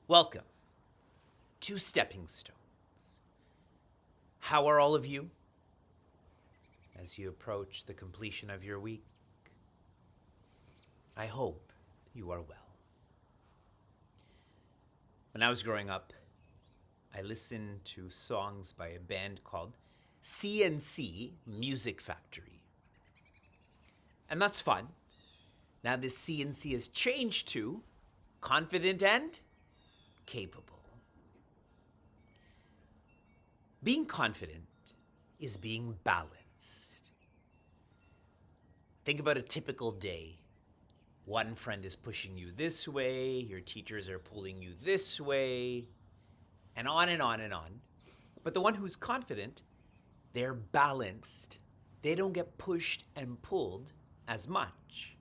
Welcome to Stepping Stones. How are all of you as you approach the completion of your week? I hope you are well. When I was growing up, I listened to songs by a band called CNC Music Factory. And that's fun. Now this CNC has changed to confident and capable. Being confident is being balanced. Think about a typical day. One friend is pushing you this way, your teachers are pulling you this way, and on and on and on. But the one who's confident, they're balanced. They don't get pushed and pulled as much.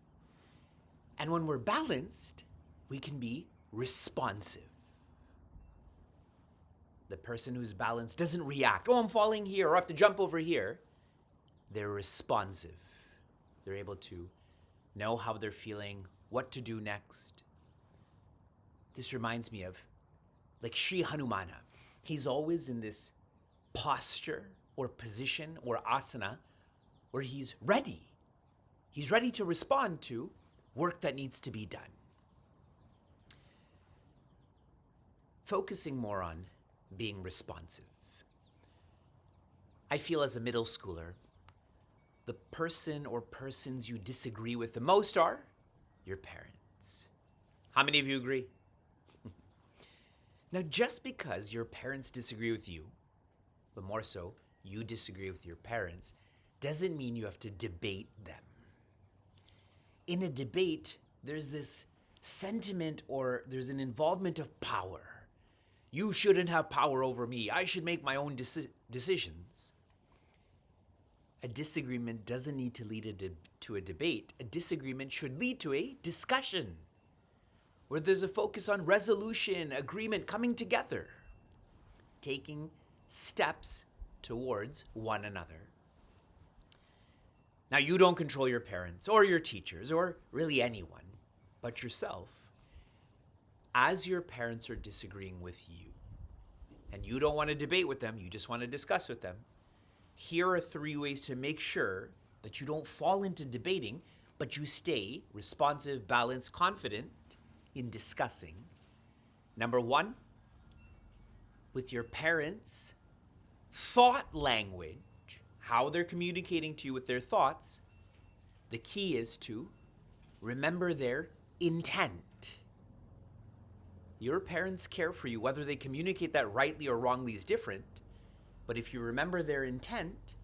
And when we're balanced, we can be responsive. The person who's balanced doesn't react. Oh, I'm falling here, or I have to jump over here. They're responsive. They're able to know how they're feeling, what to do next. This reminds me of like Sri Hanumana. He's always in this posture or position or asana where he's ready. He's ready to respond to work that needs to be done. Focusing more on being responsive. I feel as a middle schooler, the person or persons you disagree with the most are your parents. How many of you agree? Now, just because your parents disagree with you, but more so, you disagree with your parents, doesn't mean you have to debate them. In a debate, there's this sentiment or there's an involvement of power. You shouldn't have power over me. I should make my own decisions. A disagreement doesn't need to lead to a debate. A disagreement should lead to a discussion where there's a focus on resolution, agreement, coming together, taking steps towards one another. Now, you don't control your parents or your teachers or really anyone but yourself. As your parents are disagreeing with you, and you don't want to debate with them, you just want to discuss with them, here are 3 ways to make sure that you don't fall into debating, but you stay responsive, balanced, confident in discussing. Number 1, with your parents' thought language, how they're communicating to you with their thoughts, the key is to remember their intent. Your parents care for you. Whether they communicate that rightly or wrongly is different. But if you remember their intent,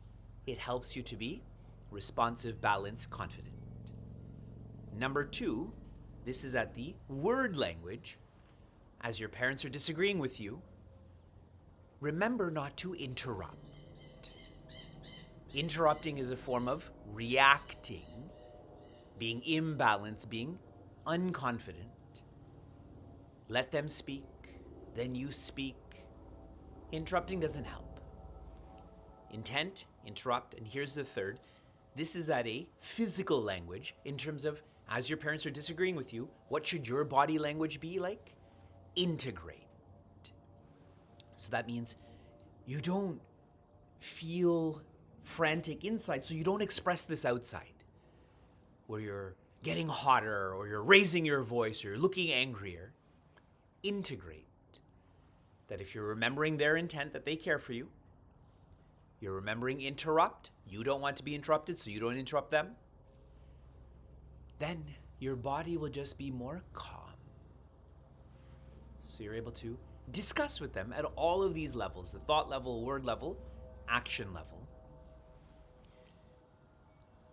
it helps you to be responsive, balanced, confident. Number 2, this is at the word language. As your parents are disagreeing with you, remember not to interrupt. Interrupting is a form of reacting, being imbalanced, being unconfident. Let them speak, then you speak. Interrupting doesn't help. Intent, interrupt, and here's the third. This is at a physical language in terms of as your parents are disagreeing with you, what should your body language be like? Integrate. So that means you don't feel frantic inside, so you don't express this outside, where you're getting hotter or you're raising your voice or you're looking angrier. Integrate. That if you're remembering their intent, that they care for you, you're remembering interrupt, you don't want to be interrupted, so you don't interrupt them, then your body will just be more calm. So you're able to discuss with them at all of these levels, the thought level, word level, action level.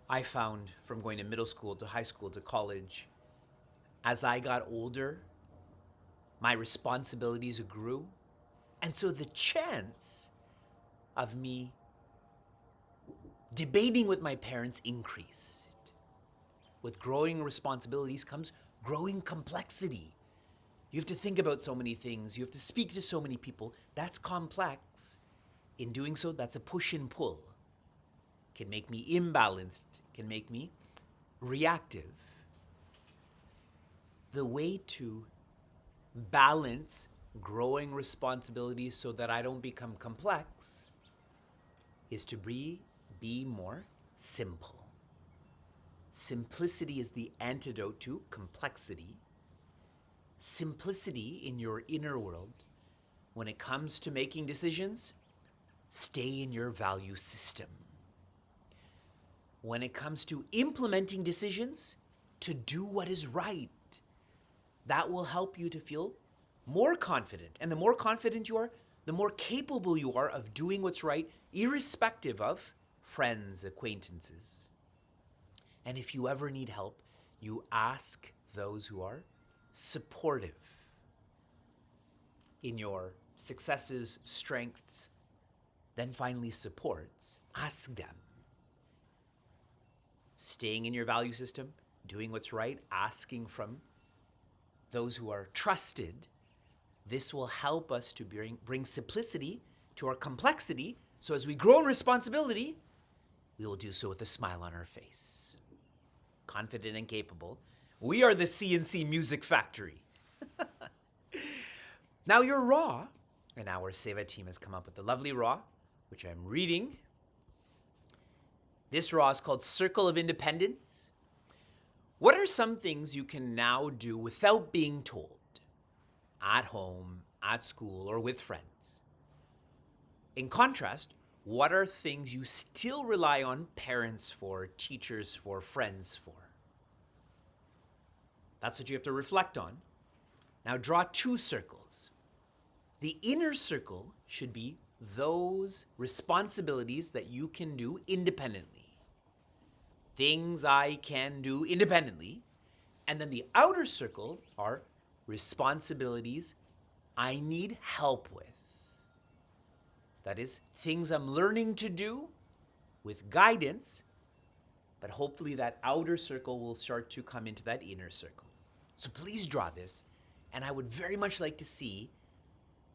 I found from going to middle school to high school to college, as I got older, my responsibilities grew. And so the chance of me debating with my parents increased. With growing responsibilities comes growing complexity. You have to think about so many things. You have to speak to so many people. That's complex. In doing so, that's a push and pull. Can make me imbalanced, can make me reactive. The way to balance growing responsibilities so that I don't become complex is to be more simple. Simplicity is the antidote to complexity. Simplicity in your inner world. When it comes to making decisions, stay in your value system. When it comes to implementing decisions, to do what is right. That will help you to feel more confident. And the more confident you are, the more capable you are of doing what's right, irrespective of friends, acquaintances. And if you ever need help, you ask those who are supportive in your successes, strengths, then finally supports. Ask them. Staying in your value system, doing what's right, asking from those who are trusted, this will help us to bring simplicity to our complexity. So as we grow in responsibility, we will do so with a smile on our face. Confident and capable. We are the CNC Music Factory. Now your raw, and our Seva team has come up with the lovely raw, which I'm reading. This raw is called Circle of Independence. What are some things you can now do without being told? At home, at school, or with friends. In contrast, what are things you still rely on parents for, teachers for, friends for? That's what you have to reflect on. Now draw two circles. The inner circle should be those responsibilities that you can do independently. Things I can do independently. And then the outer circle are responsibilities I need help with. That is, things I'm learning to do with guidance, but hopefully that outer circle will start to come into that inner circle. So please draw this, and I would very much like to see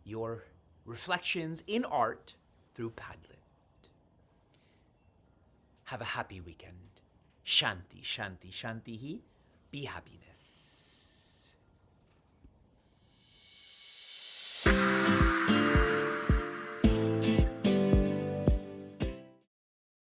your reflections in art through Padlet. Have a happy weekend. Shanti, shanti, shanti. Be happiness.